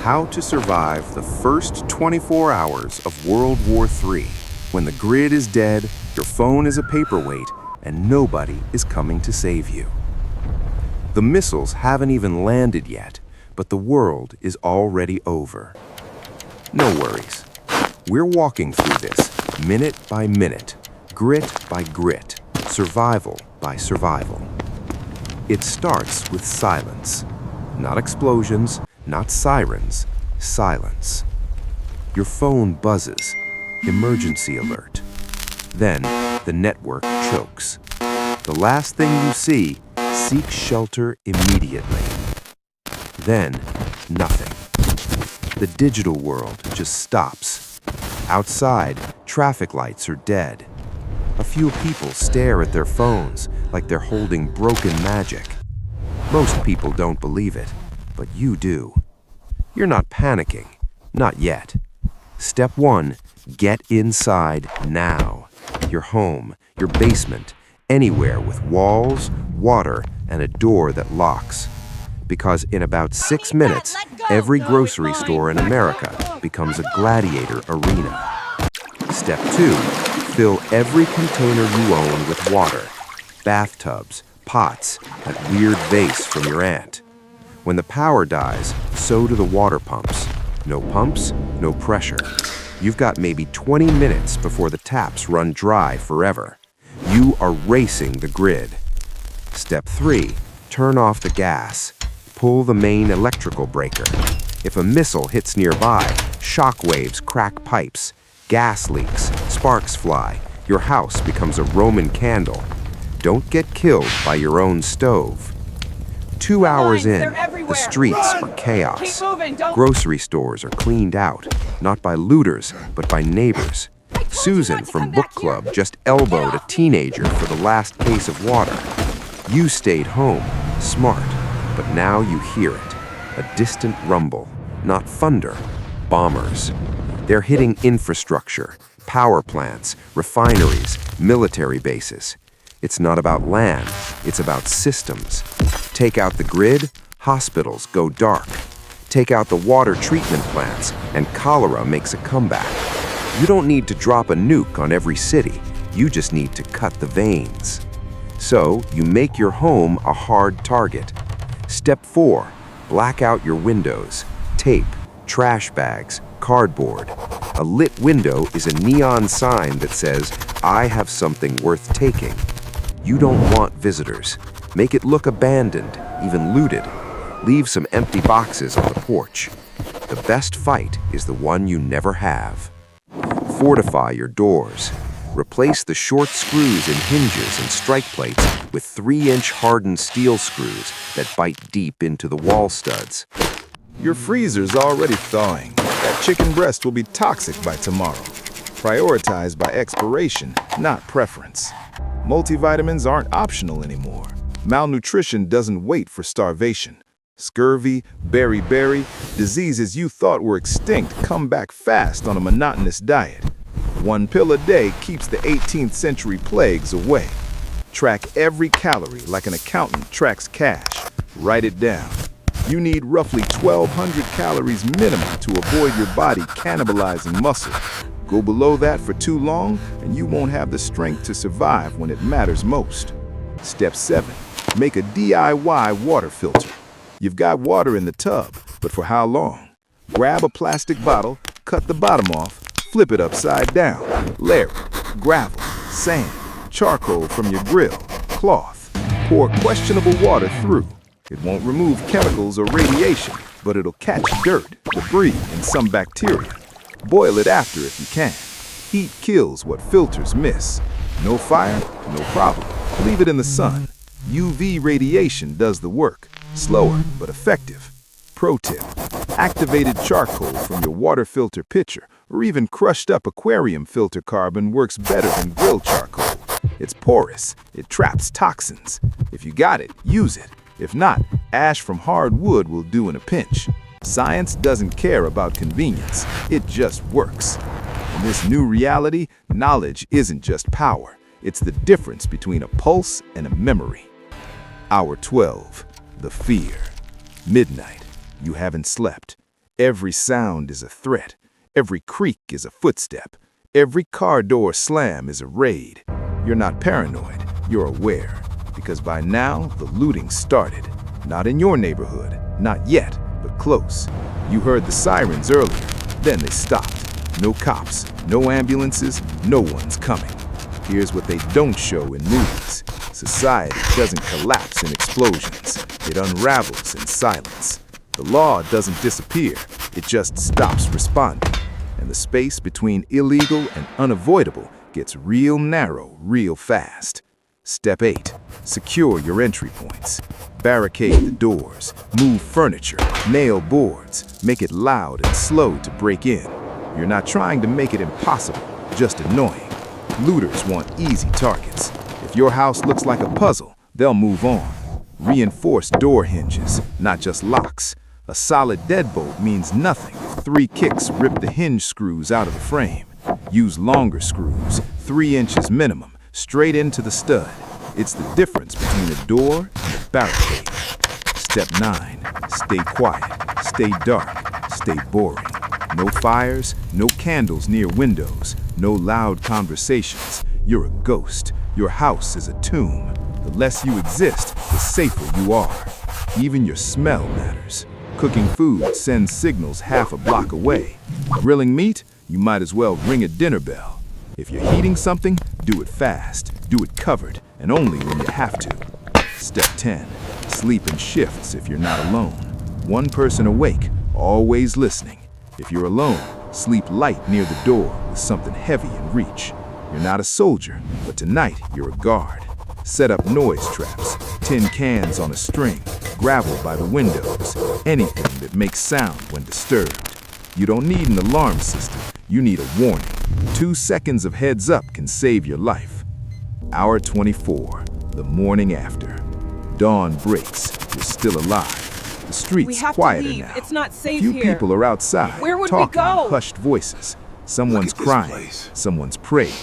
How to survive the first 24 hours of World War III, when the grid is dead, your phone is a paperweight, and nobody is coming to save you. The missiles haven't even landed yet, but the world is already over. No worries. We're walking through this minute by minute, grit by grit, survival by survival. It starts with silence. Not explosions, not sirens, silence. Your phone buzzes, emergency alert. Then the network chokes. The last thing you see, seek shelter immediately. Then, nothing. The digital world just stops. Outside, traffic lights are dead. A few people stare at their phones like they're holding broken magic. Most people don't believe it, but you do. You're not panicking, not yet. Step 1, get inside now. Your home, your basement, anywhere with walls, water, and a door that locks. Because in about 6 minutes, every grocery store in America becomes a gladiator arena. Step 2, fill every container you own with water. Bathtubs, pots, that weird vase from your aunt. When the power dies, so do the water pumps. No pumps, no pressure. You've got maybe 20 minutes before the taps run dry forever. You are racing the grid. Step 3, turn off the gas. Pull the main electrical breaker. If a missile hits nearby, shock waves crack pipes, gas leaks, sparks fly, your house becomes a Roman candle. Don't get killed by your own stove. 2 hours in, the streets are chaos. Grocery stores are cleaned out, not by looters, but by neighbors. Susan from book club just elbowed a teenager for the last case of water. You stayed home, smart, but now you hear it. A distant rumble, not thunder, bombers. They're hitting infrastructure, power plants, refineries, military bases. It's not about land, it's about systems. Take out the grid, hospitals go dark. Take out the water treatment plants, and cholera makes a comeback. You don't need to drop a nuke on every city, you just need to cut the veins. So, you make your home a hard target. Step 4, black out your windows. Tape, trash bags, cardboard. A lit window is a neon sign that says, "I have something worth taking." You don't want visitors. Make it look abandoned, even looted. Leave some empty boxes on the porch. The best fight is the one you never have. Fortify your doors. Replace the short screws in hinges and strike plates with 3-inch hardened steel screws that bite deep into the wall studs. Your freezer's already thawing. That chicken breast will be toxic by tomorrow. Prioritized by expiration, not preference. Multivitamins aren't optional anymore. Malnutrition doesn't wait for starvation. Scurvy, beriberi, diseases you thought were extinct come back fast on a monotonous diet. 1 pill a day keeps the 18th century plagues away. Track every calorie like an accountant tracks cash. Write it down. You need roughly 1,200 calories minimum to avoid your body cannibalizing muscle. Go below that for too long, and you won't have the strength to survive when it matters most. Step 7. Make a DIY water filter. You've got water in the tub, but for how long? Grab a plastic bottle, cut the bottom off, flip it upside down. Layer it. Gravel, sand, charcoal from your grill, cloth. Pour questionable water through. It won't remove chemicals or radiation, but it'll catch dirt, debris, and some bacteria. Boil it after if you can. Heat kills what filters miss. No fire, no problem. Leave it in the sun. UV radiation does the work. Slower, but effective. Pro tip: activated charcoal from your water filter pitcher or even crushed up aquarium filter carbon works better than grill charcoal. It's porous, it traps toxins. If you got it, use it. If not, ash from hard wood will do in a pinch. Science doesn't care about convenience, it just works. In this new reality, knowledge isn't just power, it's the difference between a pulse and a memory. Hour 12, the fear. Midnight, you haven't slept. Every sound is a threat. Every creak is a footstep. Every car door slam is a raid. You're not paranoid, you're aware. Because by now, the looting started. Not in your neighborhood, not yet, but close. You heard the sirens earlier, then they stopped. No cops, no ambulances, no one's coming. Here's what they don't show in movies. Society doesn't collapse in explosions. It unravels in silence. The law doesn't disappear, it just stops responding. And the space between illegal and unavoidable gets real narrow real fast. Step 8. Secure your entry points. Barricade the doors, move furniture, nail boards, make it loud and slow to break in. You're not trying to make it impossible, just annoying. Looters want easy targets. If your house looks like a puzzle, they'll move on. Reinforce door hinges, not just locks. A solid deadbolt means nothing if 3 kicks rip the hinge screws out of the frame. Use longer screws, 3 inches minimum, straight into the stud. It's the difference between a door and a barricade. Step 9. Stay quiet, stay dark, stay boring. No fires, no candles near windows, no loud conversations. You're a ghost. Your house is a tomb. The less you exist, the safer you are. Even your smell matters. Cooking food sends signals half a block away. Grilling meat, you might as well ring a dinner bell. If you're heating something, do it fast, do it covered, and only when you have to. Step 10. Sleep in shifts if you're not alone. One person awake, always listening. If you're alone, sleep light near the door with something heavy in reach. You're not a soldier, but tonight you're a guard. Set up noise traps, tin cans on a string, gravel by the windows, anything that makes sound when disturbed. You don't need an alarm system, you need a warning. 2 seconds of heads up can save your life. Hour 24, the morning after. Dawn breaks, you're still alive. The street's quieter now. It's not safe Few here. people are outside, Where would talking we go? in hushed voices. Someone's crying, someone's praying.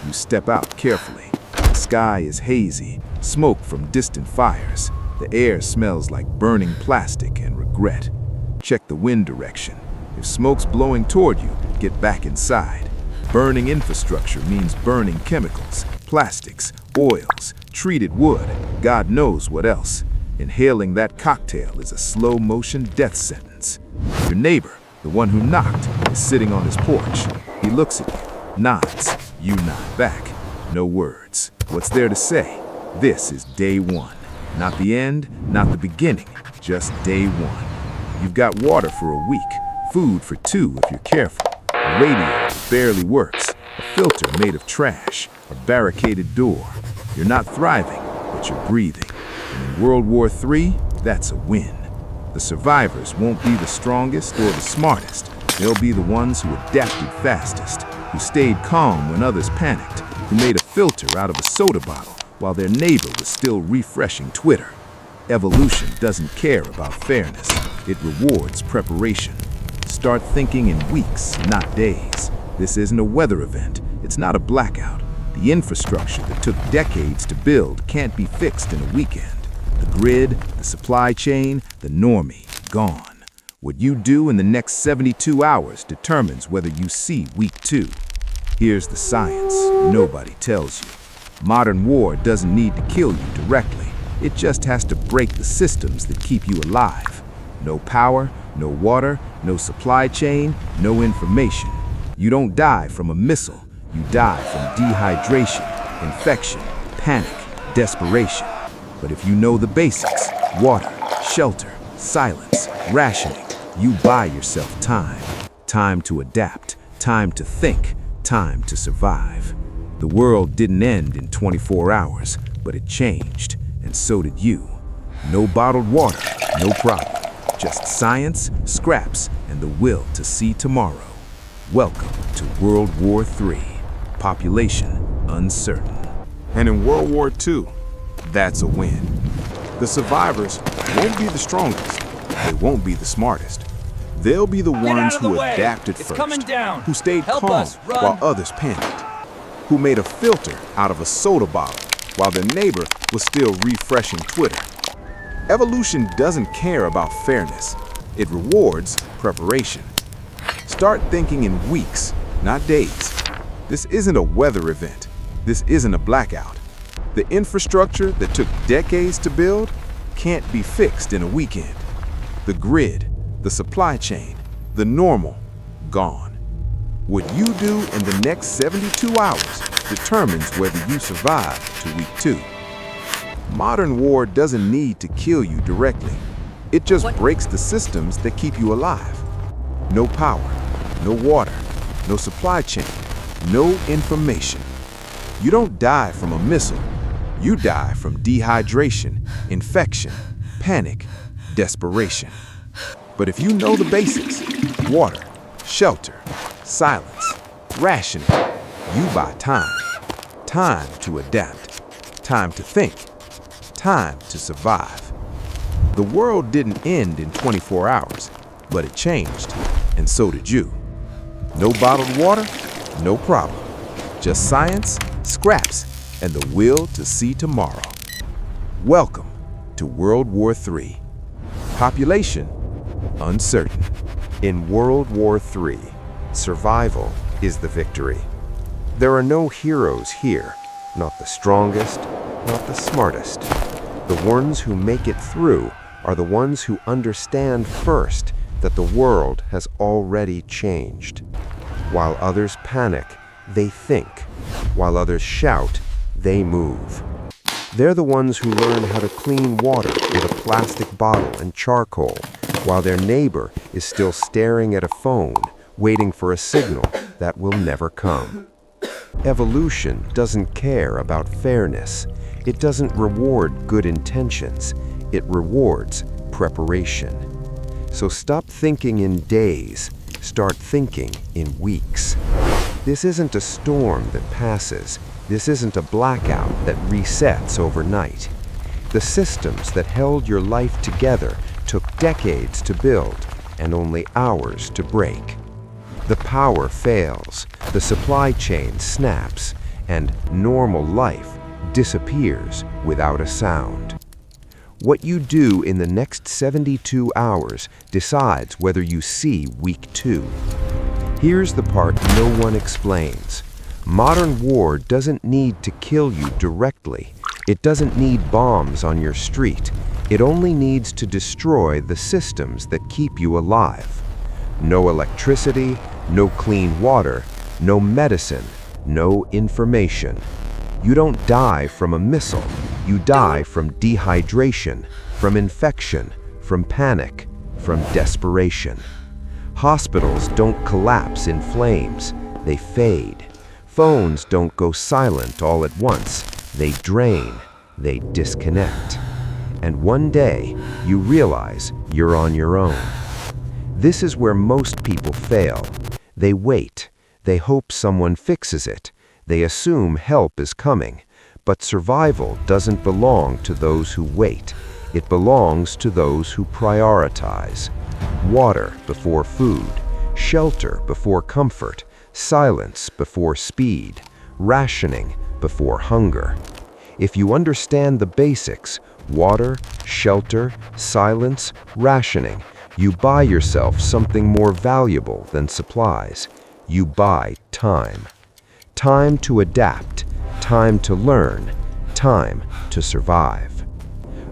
You step out carefully. The sky is hazy, smoke from distant fires. The air smells like burning plastic and regret. Check the wind direction. If smoke's blowing toward you, get back inside. Burning infrastructure means burning chemicals, plastics, oils, treated wood, God knows what else. Inhaling that cocktail is a slow-motion death sentence. Your neighbor, the one who knocked, is sitting on his porch. He looks at you, nods. You nod back. No words. What's there to say? This is day 1. Not the end, not the beginning, just day 1. You've got water for a week, food for 2 if you're careful. A radio that barely works, a filter made of trash, a barricaded door. You're not thriving, but you're breathing. And in World War III, that's a win. The survivors won't be the strongest or the smartest. They'll be the ones who adapted fastest, who stayed calm when others panicked, who made a filter out of a soda bottle while their neighbor was still refreshing Twitter. Evolution doesn't care about fairness. It rewards preparation. Start thinking in weeks, not days. This isn't a weather event. It's not a blackout. The infrastructure that took decades to build can't be fixed in a weekend. The grid, the supply chain, the normie, gone. What you do in the next 72 hours determines whether you see week 2. Here's the science nobody tells you. Modern war doesn't need to kill you directly. It just has to break the systems that keep you alive. No power, no water, no supply chain, no information. You don't die from a missile. You die from dehydration, infection, panic, desperation. But if you know the basics, water, shelter, silence, rationing, you buy yourself time. Time to adapt, time to think, time to survive. The world didn't end in 24 hours, but it changed, and so did you. No bottled water, no problem. Just science, scraps, and the will to see tomorrow. Welcome to World War III. Population uncertain. And in World War II, that's a win. The survivors won't be the strongest. They won't be the smartest. They'll be the ones who adapted first, who stayed calm while others panicked, who made a filter out of a soda bottle while their neighbor was still refreshing Twitter. Evolution doesn't care about fairness. It rewards preparation. Start thinking in weeks, not days. This isn't a weather event. This isn't a blackout. The infrastructure that took decades to build can't be fixed in a weekend. The grid, the supply chain, the normal, gone. What you do in the next 72 hours determines whether you survive to week 2. Modern war doesn't need to kill you directly. It just breaks the systems that keep you alive. No power, no water, no supply chain, no information. You don't die from a missile. You die from dehydration, infection, panic, desperation. But if you know the basics, water, shelter, silence, rationing, you buy time. Time to adapt, time to think, time to survive. The world didn't end in 24 hours, but it changed, and so did you. No bottled water? No problem. Just science, scraps, and the will to see tomorrow. Welcome to World War III. Population uncertain. In World War III, survival is the victory. There are no heroes here, not the strongest, not the smartest. The ones who make it through are the ones who understand first that the world has already changed. While others panic, they think. While others shout, they move. They're the ones who learn how to clean water with a plastic bottle and charcoal, while their neighbor is still staring at a phone, waiting for a signal that will never come. Evolution doesn't care about fairness. It doesn't reward good intentions. It rewards preparation. So stop thinking in days. Start thinking in weeks. This isn't a storm that passes. This isn't a blackout that resets overnight. The systems that held your life together took decades to build and only hours to break. The power fails, the supply chain snaps, and normal life disappears without a sound. What you do in the next 72 hours decides whether you see week 2. Here's the part no one explains. Modern war doesn't need to kill you directly. It doesn't need bombs on your street. It only needs to destroy the systems that keep you alive. No electricity, no clean water, no medicine, no information. You don't die from a missile. You die from dehydration, from infection, from panic, from desperation. Hospitals don't collapse in flames. They fade. Phones don't go silent all at once. They drain. They disconnect. And one day, you realize you're on your own. This is where most people fail. They wait. They hope someone fixes it. They assume help is coming. But survival doesn't belong to those who wait. It belongs to those who prioritize. Water before food, shelter before comfort, silence before speed, rationing before hunger. If you understand the basics, water, shelter, silence, rationing, you buy yourself something more valuable than supplies. You buy time. Time to adapt, time to learn, time to survive.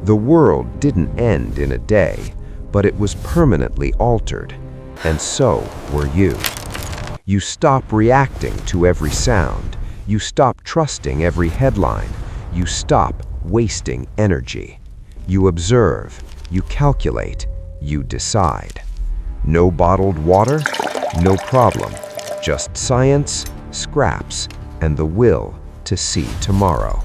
The world didn't end in a day, but it was permanently altered, and so were you. You stop reacting to every sound. You stop trusting every headline. You stop wasting energy. You observe, you calculate, you decide. No bottled water? No problem. Just science, scraps, and the will to see tomorrow.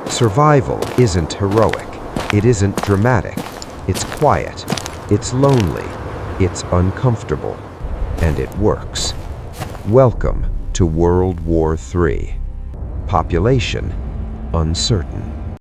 Survival isn't heroic. It isn't dramatic. It's quiet. It's lonely. It's uncomfortable. And it works. Welcome to World War III. Population uncertain.